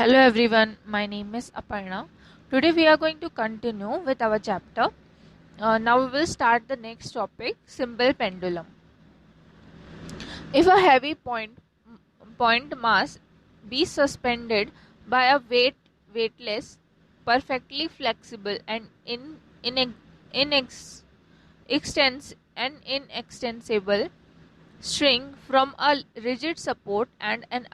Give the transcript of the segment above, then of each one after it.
Hello everyone, my name is Aparna. Today we are going to continue with our chapter. Now we will start the next topic, simple pendulum. If a heavy point mass be suspended by a weightless, perfectly flexible and inex, inextensible string from a rigid support and an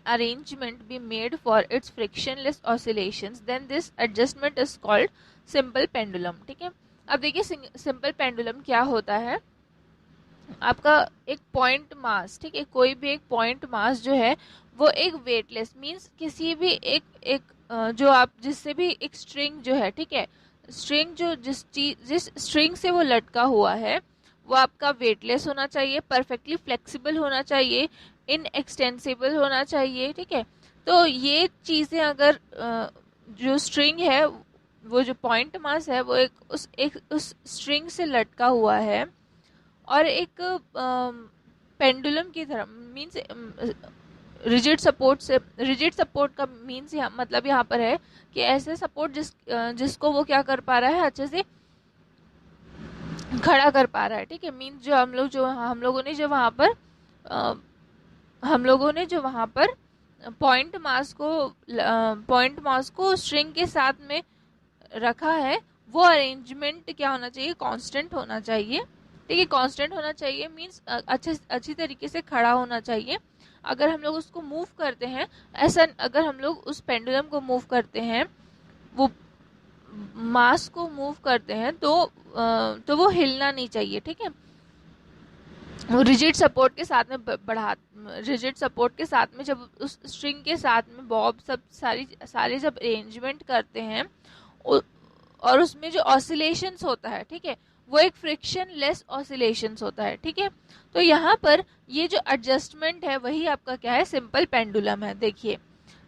arrangement be made for its frictionless oscillations, then this adjustment is called simple pendulum. ठीक है, अब देखिए simple pendulum क्या होता है. आपका एक point mass, ठीक है, कोई भी एक पॉइंट मास जो है वो एक वेटलेस मींस किसी भी एक जो आप जिससे भी एक स्ट्रिंग जो है, ठीक है, स्ट्रिंग जो जिस स्ट्रिंग से वो लटका हुआ है वो आपका वेटलेस होना चाहिए, परफेक्टली फ्लेक्सिबल होना चाहिए, इनएक्सटेंसिबल होना चाहिए. ठीक है, तो ये चीज़ें अगर जो स्ट्रिंग है, वो जो पॉइंट मास है वो एक उस स्ट्रिंग से लटका हुआ है और एक पेंडुलम की तरह मीन्स रिजिड सपोर्ट का मीन्स मतलब यहाँ पर है कि ऐसे सपोर्ट जिसको वो क्या कर पा रहा है, अच्छे से खड़ा कर पा रहा है. ठीक है, मीन्स जो हम लोगों ने जो वहाँ पर पॉइंट मास को स्ट्रिंग के साथ में रखा है, वो अरेंजमेंट क्या होना चाहिए, कांस्टेंट होना चाहिए. ठीक है, कांस्टेंट होना चाहिए मीन्स अच्छी तरीके से खड़ा होना चाहिए. अगर हम लोग उसको मूव करते हैं, ऐसा अगर हम लोग उस पेंडुलम को मूव करते हैं, वो मास को मूव करते हैं तो वो हिलना नहीं चाहिए. ठीक है, वो रिजिड सपोर्ट के साथ में रिजिड सपोर्ट के साथ में जब उस स्ट्रिंग के साथ में बॉब सब सारे जब अरेंजमेंट करते हैं और उसमें जो ऑसिलेशंस होता है, ठीक है, वो एक फ्रिक्शन लेस ऑसिलेशंस होता है. ठीक है, तो यहाँ पर ये जो एडजस्टमेंट है वही आपका क्या है, सिंपल पेंडुलम है. देखिए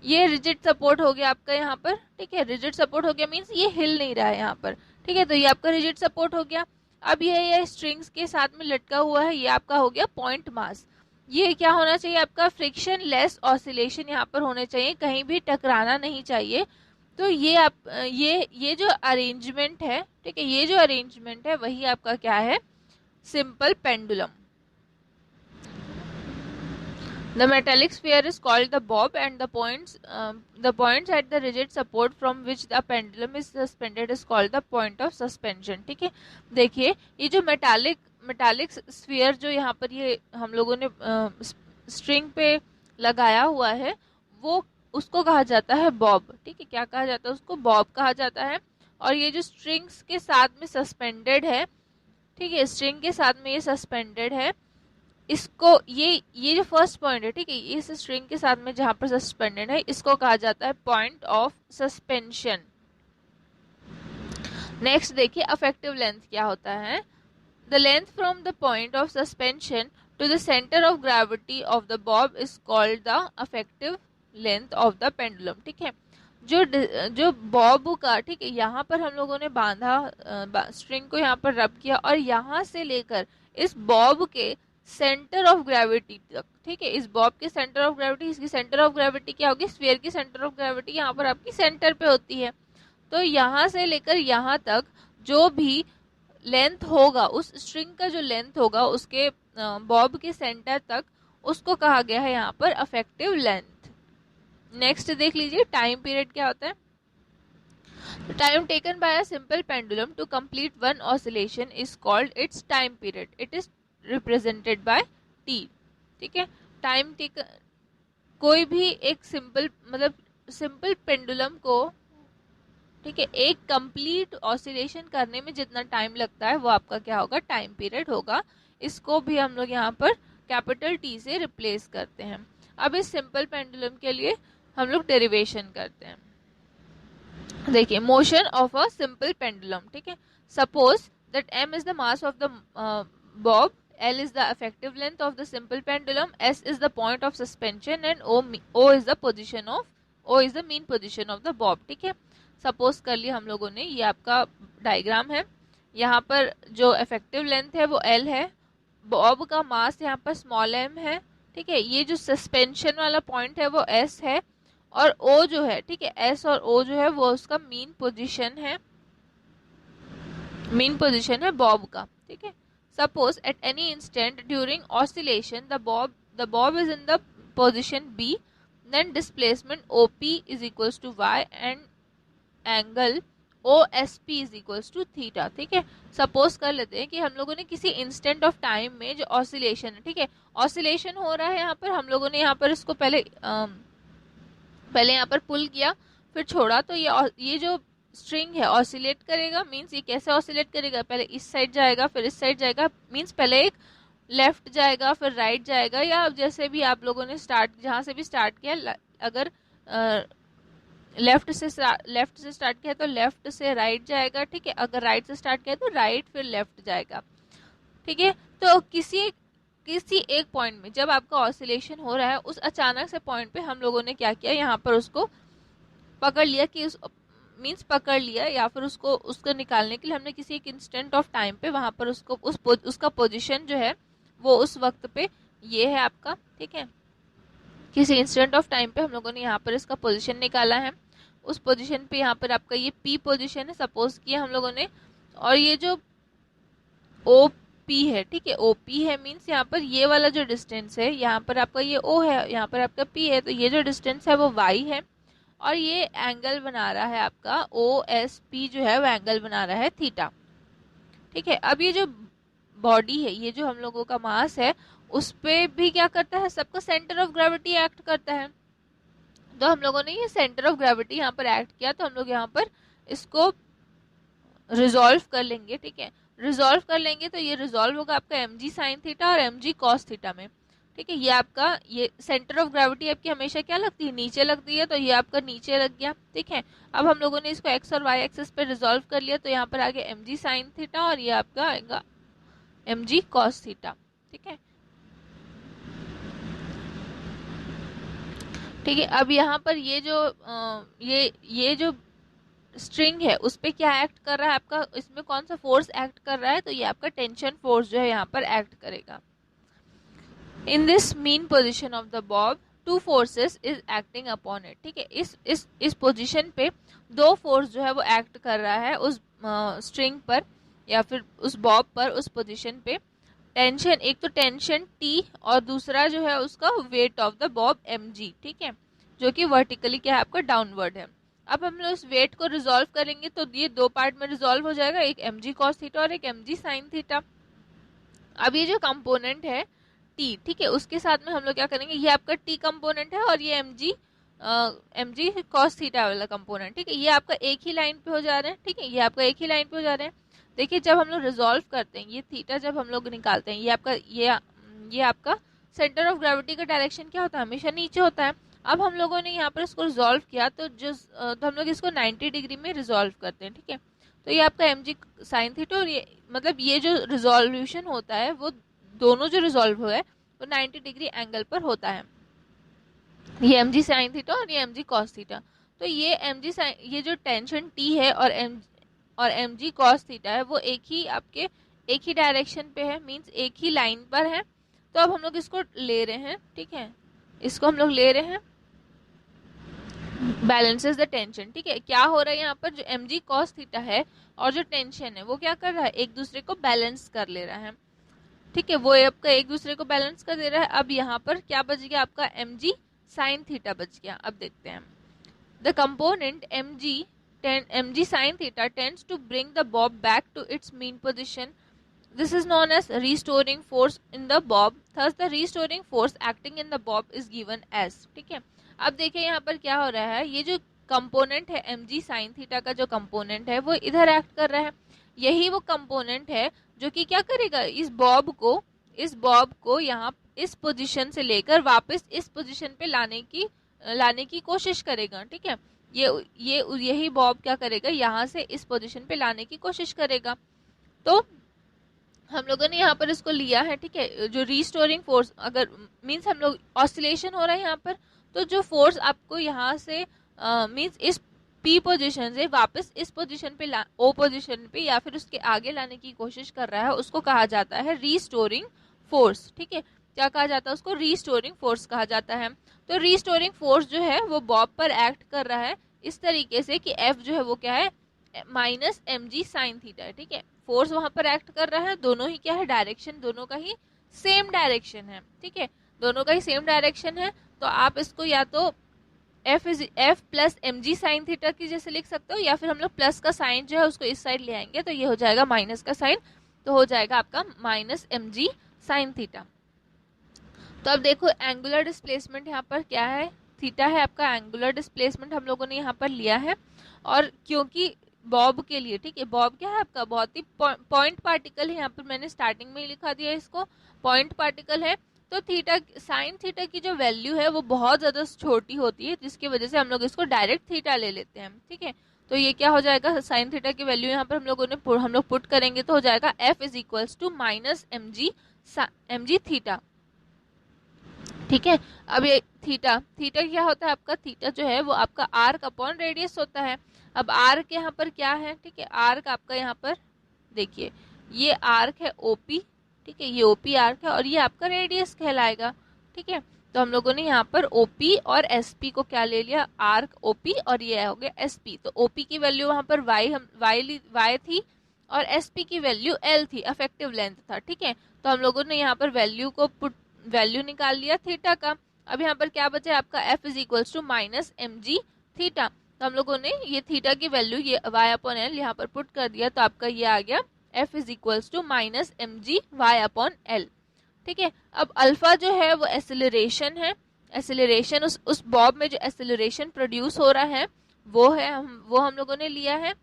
ये रिजिड सपोर्ट हो गया आपका यहाँ पर. ठीक है, रिजिड सपोर्ट हो गया मीन्स ये हिल नहीं रहा है यहाँ पर. ठीक है, तो ये आपका रिजिड सपोर्ट हो गया. अब ये स्ट्रिंग्स के साथ में लटका हुआ है, ये आपका हो गया पॉइंट मास. ये क्या होना चाहिए आपका, फ्रिक्शन लेस ऑसिलेशन यहाँ पर होने चाहिए, कहीं भी टकराना नहीं चाहिए. तो ये जो अरेंजमेंट है, ठीक है, ये जो अरेंजमेंट है वही आपका क्या है, simple pendulum. The metallic sphere is called the bob and the points at the rigid support from which the pendulum is suspended is called the point of suspension. ठीक है, देखिए ये जो मेटालिक स्फीयर जो यहाँ पर ये हम लोगों ने स्ट्रिंग पे लगाया हुआ है, वो उसको कहा जाता है बॉब. ठीक है, क्या कहा जाता है उसको, बॉब कहा जाता है. और ये जो स्ट्रिंग्स के साथ में सस्पेंडेड है, ठीक है, स्ट्रिंग के साथ में ये सस्पेंडेड है, इसको ये जो फर्स्ट पॉइंट है, ठीक है, इस स्ट्रिंग के साथ में जहां पर सस्पेंडेड है, इसको कहा जाता है पॉइंट ऑफ सस्पेंशन. नेक्स्ट देखिए अफेक्टिव लेंथ क्या होता है. The length from the point of suspension to the centre of gravity of the bob is called the effective length of the pendulum. ठीक है, जो बॉब का, ठीक है, यहाँ पर हम लोगों ने बांधा स्ट्रिंग को यहाँ पर रब किया और यहाँ से लेकर इस बॉब के सेंटर ऑफ ग्रेविटी तक, ठीक है, इस बॉब के सेंटर ऑफ ग्रेविटी, इसकी सेंटर ऑफ ग्रेविटी क्या होगी, स्फीयर की सेंटर ऑफ ग्रेविटी यहाँ पर आपकी सेंटर पे होती है. तो यहाँ से लेकर यहाँ तक जो भी लेंथ होगा, उस स्ट्रिंग का जो लेंथ होगा उसके बॉब के सेंटर तक, उसको कहा गया है यहाँ पर अफेक्टिव लेंथ. नेक्स्ट देख लीजिए टाइम पीरियड क्या होता है. Time taken by a simple pendulum to complete one oscillation is called its time period. It is represented by T. ठीक है, टाइम टेकन कोई भी एक सिंपल पेंडुलम को, ठीक है, एक कंप्लीट ऑसिलेशन करने में जितना टाइम लगता है वो आपका क्या होगा, टाइम पीरियड होगा. इसको भी हम लोग यहाँ पर कैपिटल टी से रिप्लेस करते हैं. अब इस सिंपल पेंडुलम के लिए हम लोग डेरिवेशन करते हैं. देखिए motion of a simple pendulum. ठीक है, suppose that M is the mass of the bob, L is the effective length of the simple pendulum, S is the point of suspension and O is the mean position of the bob. ठीक है, suppose कर लिया हम लोगों ने, ये आपका diagram है. यहाँ पर जो इफेक्टिव लेंथ है वो L है, बॉब का मास यहाँ पर स्मॉल m है. ठीक है, ये जो सस्पेंशन वाला पॉइंट है वो S है और ओ जो है, ठीक है, एस और ओ जो है वो उसका मीन पोजीशन है बॉब का, ठीक है। Suppose at any instant during oscillation the bob is in the position B, then displacement O P is equals to Y and angle O S P is equals to theta, ठीक है। Suppose कर लेते हैं कि हम लोगों ने किसी इंस्टेंट ऑफ टाइम में जो ऑसिलेशन है, ठीक है, ऑसिलेशन हो रहा है यहाँ पर, हम लोगों ने यहाँ पर इसको पहले यहाँ पर पुल किया, फिर छोड़ा, तो ये जो स्ट्रिंग है ऑसिलेट करेगा। मींस ये कैसे ऑसिलेट करेगा, पहले इस साइड जाएगा फिर इस साइड जाएगा, मींस पहले एक लेफ्ट जाएगा फिर राइट जाएगा, या जैसे भी आप लोगों ने जहां से भी स्टार्ट किया, अगर लेफ्ट से स्टार्ट किया तो लेफ्ट से राइट जाएगा, ठीक है, अगर राइट से स्टार्ट किया तो राइट फिर लेफ्ट जाएगा, ठीक है। तो किसी एक पॉइंट में जब आपका ऑसिलेशन हो रहा है, उस अचानक से पॉइंट पे हम लोगों ने क्या किया, यहाँ पर उसको पकड़ लिया कि पकड़ लिया, या फिर उसको निकालने के लिए हमने किसी एक इंस्टेंट ऑफ टाइम पे वहां पर उसका पोजीशन जो है वो उस वक्त पे ये है आपका, ठीक है। किसी इंस्टेंट ऑफ टाइम पे हम लोगों ने यहाँ पर इसका पोजीशन निकाला है, उस पोजीशन पे यहाँ पर आपका ये पी पोजीशन है सपोज किया हम लोगों ने, और ये जो ओ पी है, ठीक है, ओ पी है, मीन्स यहाँ पर ये वाला जो डिस्टेंस है, यहाँ पर आपका ये ओ है, यहाँ पर आपका पी है, तो ये जो डिस्टेंस है वो वाई है, और ये एंगल बना रहा है आपका ओ एस पी जो है वो एंगल बना रहा है थीटा, ठीक है। अब ये जो बॉडी है, ये जो हम लोगों का मास है, उस पे भी क्या करता है, सबका सेंटर ऑफ ग्रेविटी एक्ट करता है। तो हम लोगों ने ये सेंटर ऑफ ग्रेविटी यहाँ पर एक्ट किया, तो हम लोग यहाँ पर इसको रिजॉल्व कर लेंगे, ठीक है। रिजॉल्व कर लेंगे तो ये रिजॉल्व होगा आपका एम जी साइन थीटा और एम जी कॉस थीटा में, ठीक है। ये आपका ये सेंटर ऑफ ग्रेविटी आपकी हमेशा क्या लगती है, नीचे लगती है, तो ये आपका नीचे लग गया, ठीक है। अब हम लोगों ने इसको एक्स और वाई एक्सिस पे रिजॉल्व कर लिया, तो यहाँ पर आगे एम जी साइन थीटा और ये आपका आएगा एम जी कॉस थीटा, ठीक है, ठीक है। अब यहाँ पर ये जो स्ट्रिंग है उस पे क्या एक्ट कर रहा है आपका, इसमें कौन सा फोर्स एक्ट कर रहा है, तो ये आपका टेंशन फोर्स जो है यहाँ पर एक्ट करेगा। In this mean position of the Bob two forces is acting upon it, ठीक है। इस पोजिशन पे दो फोर्स जो है वो एक्ट कर रहा है उस स्ट्रिंग पर या फिर उस बॉब पर, उस पोजिशन पे। टेंशन, एक तो टेंशन टी और दूसरा जो है उसका weight of the bob M G, ठीक है, जो कि वर्टिकली क्या है आपका डाउनवर्ड है। अब हम लोग इस वेट को रिजॉल्व करेंगे तो ये दो पार्ट में रिजॉल्व हो जाएगा, एक एम जी कॉस थीटा और एक एम जी साइन थीटा। अब ये जो कंपोनेंट है टी, ठीक है, उसके साथ में हम लोग क्या करेंगे, ये आपका टी कंपोनेंट है और ये एम जी कॉस थीटा वाला कंपोनेंट, ठीक है, ये आपका एक ही लाइन पे हो जा रहे हैं, ठीक है, ये आपका एक ही लाइन पे हो जा रहे हैं। देखिए जब हम लोग रिजॉल्व करते हैं, ये थीटा जब हम लोग निकालते हैं, ये आपका सेंटर ऑफ ग्रेविटी का डायरेक्शन क्या होता है, हमेशा नीचे होता है। अब हम लोगों ने यहाँ पर इसको रिजॉल्व किया, तो तो हम लोग इसको 90 डिग्री में रिजॉल्व करते हैं, ठीक है। तो ये आपका एम जी साइन थीटा और ये मतलब ये जो रिजोल्यूशन होता है वो दोनों जो रिजॉल्व हुआ है वो 90 डिग्री एंगल पर होता है, ये एम जी साइन थीटा और ये एम जी कॉस थीटा। तो ये जो टेंशन टी है और एम जी कॉस थीटा है वो एक ही डायरेक्शन पे है, मींस एक ही लाइन पर है। तो अब हम लोग इसको ले रहे हैं, ठीक है, इसको हम लोग ले रहे हैं, बैलेंसेस द टेंशन, ठीक है। क्या हो रहा है यहाँ पर, जो एम जी कॉस थीटा है और जो टेंशन है वो क्या कर रहा है, एक दूसरे को बैलेंस कर ले रहा है, ठीक है, वो आपका एक दूसरे को बैलेंस कर दे रहा है। अब यहाँ पर क्या बच गया आपका, एम जी साइन थीटा बच गया। अब देखते हैं, the component M G sine theta tends to bring the bob back to its mean position, this is known as restoring force in the bob, thus the restoring force acting in the bob is given as, ठीक है। अब देखिए यहाँ पर क्या हो रहा है, ये जो कंपोनेंट है एम जी साइन थीटा का जो कंपोनेंट है वो इधर एक्ट कर रहा है, यही वो कंपोनेंट है जो कि क्या करेगा, इस बॉब को यहाँ इस पोजीशन से लेकर वापस इस पोजीशन पे लाने की कोशिश करेगा, ठीक है। यही बॉब क्या करेगा, यहाँ से इस पोजीशन पे लाने की कोशिश करेगा। तो हम लोगों ने यहाँ पर इसको लिया है, ठीक है, जो रीस्टोरिंग फोर्स, अगर मीन्स हम लोग ऑसिलेशन हो रहा है यहाँ पर, तो जो फोर्स आपको यहाँ से मीन्स इस पी पोजीशन से वापस इस पोजीशन पे ओ पोजीशन पे या फिर उसके आगे लाने की कोशिश कर रहा है, उसको कहा जाता है रीस्टोरिंग फोर्स, ठीक है। क्या कहा जाता है उसको, रीस्टोरिंग फोर्स कहा जाता है। तो रीस्टोरिंग फोर्स जो है वो बॉब पर एक्ट कर रहा है इस तरीके से कि एफ जो है वो क्या है, minus M G sine theta है। ठीक है, फोर्स वहां पर एक्ट कर रहा है, दोनों ही क्या है, डायरेक्शन दोनों का ही सेम डायरेक्शन है। ठीक है, दोनों का ही सेम डायरेक्शन है। तो आप इसको या तो F plus M G sine theta की जैसे लिख सकते हो, या फिर हम लोग प्लस का साइन जो है उसको इस साइड ले आएंगे तो ये हो जाएगा माइनस का साइन, तो हो जाएगा आपका minus M G sine theta. तो अब देखो एंगुलर डिस्प्लेसमेंट यहाँ पर क्या है, थीटा है आपका एंगुलर डिस्प्लेसमेंट हम लोगों ने यहाँ पर लिया है। और क्योंकि बॉब के लिए, ठीक है, बॉब क्या है आपका, बहुत ही पॉइंट पार्टिकल है, यहाँ पर मैंने स्टार्टिंग में ही लिखा दिया इसको, पॉइंट पार्टिकल है। तो थीटा, साइन थीटा की जो वैल्यू है वो बहुत ज्यादा छोटी होती है, जिसकी वजह से हम लोग इसको डायरेक्ट थीटा ले लेते हैं। ठीक है, तो ये क्या हो जाएगा, साइन थीटा की वैल्यू यहाँ पर हम लोग पुट करेंगे तो हो जाएगा F is equals to minus M G theta. ठीक है, अब ये थीटा, थीटा क्या होता है आपका, थीटा जो है वो आपका आर्क अपॉन रेडियस होता है। अब आर्क यहाँ पर क्या है, ठीक है, आर्क आपका यहाँ पर देखिए ये आर्क है ओपी, ठीक है, ये ओपी आर्क है और ये आपका रेडियस कहलाएगा। ठीक है, तो हम लोगों ने यहाँ पर ओपी और एसपी को क्या ले लिया, आर्क ओपी और ये हो गया एसपी। तो ओपी की वैल्यू वहां पर वाई थी और एसपी की वैल्यू एल थी, अफेक्टिव लेंथ था। ठीक है, तो हम लोगों ने यहाँ पर वैल्यू निकाल लिया थीटा का। अब यहाँ पर क्या बचा आपका, F is equals to minus M G theta. तो हम लोगों ने ये थीटा की वैल्यू ये वाई अपॉन एल यहाँ पर पुट कर दिया, तो आपका ये आ गया F is equals to minus M G Y upon L. ठीक है, अब अल्फा जो है वो एसिलरेशन है, एसिलरेशन उस बॉब में जो एसिलरेशन प्रोड्यूस हो रहा है वो है, वो हम लोगों ने लिया है।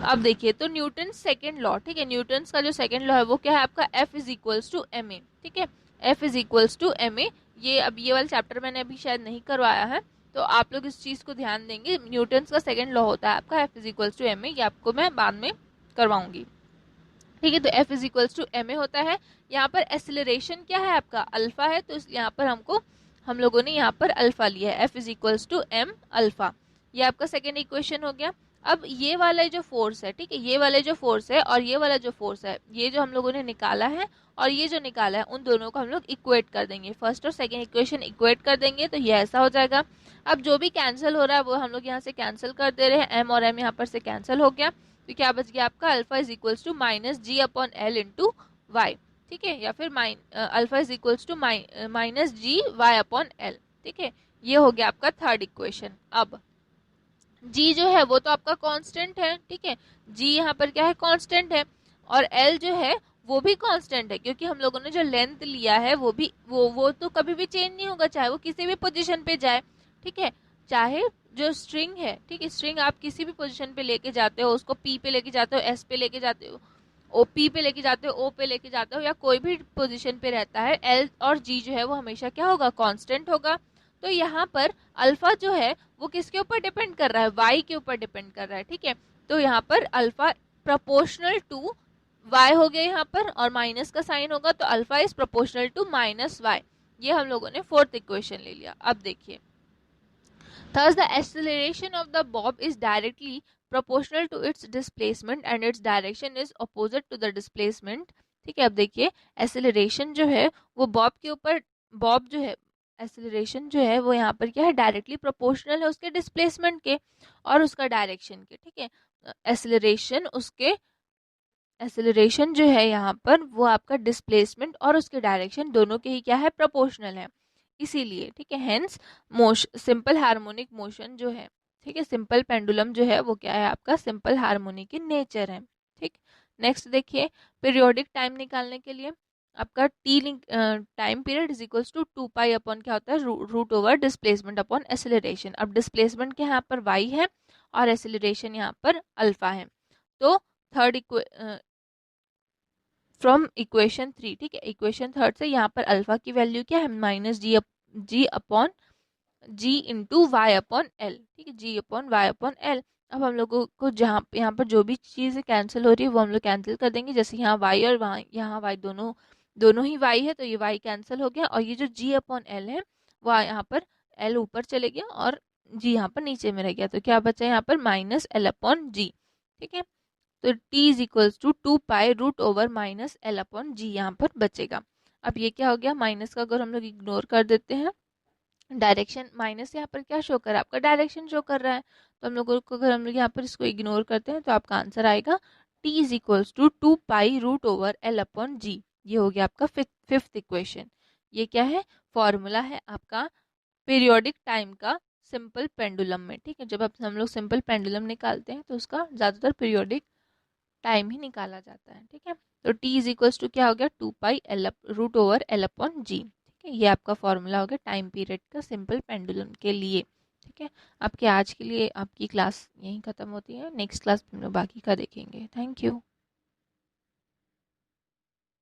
अब देखिए तो न्यूटन सेकेंड लॉ, ठीक है, न्यूटन का जो सेकेंड लॉ है वो क्या है आपका, F is equals to M A. ठीक है, F is equals to M A. ये अब ये वाला चैप्टर मैंने अभी शायद नहीं करवाया है, तो आप लोग इस चीज को ध्यान देंगे। न्यूटन का सेकेंड लॉ होता है आपका F is equals to M A, ये आपको मैं बाद में करवाऊंगी। ठीक है, तो F is equals to M A होता है। यहाँ पर एसिलरेशन क्या है आपका, अल्फा है, तो यहाँ पर हम लोगों ने यहाँ पर अल्फा लिया है, F is equals to M alpha. ये आपका सेकेंड इक्वेशन हो गया। अब ये वाला जो फोर्स है, ठीक है, ये वाला जो फोर्स है और ये वाला जो फोर्स है, ये जो हम लोगों ने निकाला है और ये जो निकाला है, उन दोनों को हम लोग इक्वेट कर देंगे, फर्स्ट और सेकेंड इक्वेशन इक्वेट कर देंगे तो ये ऐसा हो जाएगा। अब जो भी कैंसिल हो रहा है वो हम लोग यहाँ से कैंसिल कर दे रहे हैं, एम और एम यहाँ पर से कैंसिल हो गया, तो क्या बच गया आपका, alpha is equals to minus G upon L into Y. ठीक है, या फिर alpha is equals to minus G Y upon L. ठीक है, ये हो गया आपका थर्ड इक्वेशन। अब जी जो है वो तो आपका कांस्टेंट है, ठीक है, जी यहाँ पर क्या है, कांस्टेंट है, और एल जो है वो भी कांस्टेंट है, क्योंकि हम लोगों ने जो लेंथ लिया है वो भी वो तो कभी भी चेंज नहीं होगा, चाहे वो किसी भी पोजीशन पे जाए। ठीक है, चाहे जो स्ट्रिंग है, ठीक है, स्ट्रिंग आप किसी भी पोजीशन पे लेके जाते हो, उसको पी पे लेके जाते हो, एस पे लेके जाते हो, ओ पी पे लेके जाते हो, ओ पे लेके जाते हो, या कोई भी पोजीशन पे रहता है, एल और जी जो है वो हमेशा क्या होगा, कांस्टेंट होगा। तो यहाँ पर अल्फा जो है वो किसके ऊपर डिपेंड कर रहा है, वाई के ऊपर डिपेंड कर रहा है। ठीक है, तो यहाँ पर अल्फा प्रोपोर्शनल टू वाई हो गया यहाँ पर, और माइनस का साइन होगा तो alpha is proportional to minus Y. ये हम लोगों ने फोर्थ इक्वेशन ले लिया। अब देखिए, thus the acceleration of the bob is directly proportional to its displacement and its direction is opposite to the displacement। ठीक है, अब देखिए एक्सेलरेशन जो है वो बॉब के ऊपर, बॉब जो है एक्सेलरेशन जो है वो यहाँ पर क्या है, डायरेक्टली प्रोपोर्शनल है उसके डिस्प्लेसमेंट के और उसका डायरेक्शन के। ठीक है, एक्सेलरेशन जो है यहाँ पर वो आपका डिस्प्लेसमेंट और उसके डायरेक्शन दोनों के ही क्या है, प्रोपोर्शनल है, इसीलिए। ठीक है, हेंस सिंपल हार्मोनिक मोशन जो है, ठीक है, सिंपल पेंडुलम जो है वो क्या है आपका, सिंपल हार्मोनिक इन नेचर है। ठीक, नेक्स्ट देखिए, पीरियोडिक टाइम निकालने के लिए आपका T time period is equals to 2 pi upon क्या होता है, root over displacement upon acceleration. अब डिस्प्लेसमेंट के यहाँ पर वाई है और एक्सेलरेशन यहाँ पर अल्फा है, तो थर्ड फ्रॉम इक्वेशन 3, ठीक है, इक्वेशन थर्ड से यहाँ पर अल्फा की वैल्यू क्या है, माइनस जी अपॉन जी इंटू वाई अपॉन एल। ठीक है, जी अपॉन वाई अपॉन एल। अब हम लोगों को जहाँ यहाँ पर जो भी चीज़ कैंसिल हो रही है वो हम लोग कैंसिल कर देंगे, जैसे यहाँ वाई और वहाँ यहाँ वाई दोनों ही वाई है, तो ये वाई कैंसिल हो गया, और ये जो जी अपॉन एल है वो यहाँ पर एल ऊपर चले गया और जी यहाँ पर नीचे में रह गया, तो क्या बचा यहाँ पर माइनस एल अपॉन जी। ठीक है, तो t is equals to 2 pi root over minus L upon G यहाँ पर बचेगा। अब ये क्या हो गया, माइनस का अगर हम लोग इग्नोर कर देते हैं, डायरेक्शन माइनस यहाँ पर क्या शो कर रहा है, आपका डायरेक्शन शो कर रहा है, तो हम लोगों को अगर हम लोग यहाँ पर इसको इग्नोर करते हैं तो आपका आंसर आएगा t is equals to 2 pi root over l upon g। ये हो गया आपका फिफ्थ इक्वेशन। ये क्या है, फॉर्मूला है आपका पीरियोडिक टाइम का सिंपल पेंडुलम में। ठीक है, जब हम लोग सिंपल पेंडुलम निकालते हैं तो उसका ज़्यादातर पीरियोडिक टाइम ही निकाला जाता है। ठीक है, तो t इज इक्वल्स टू क्या हो गया, 2 pi root over l upon g। ठीक है, ये आपका फॉर्मूला हो गया टाइम पीरियड का सिंपल पेंडुलम के लिए। ठीक है, आपके आज के लिए आपकी क्लास यहीं ख़त्म होती है, नेक्स्ट क्लास में हम लोग बाकी का देखेंगे। Thank you.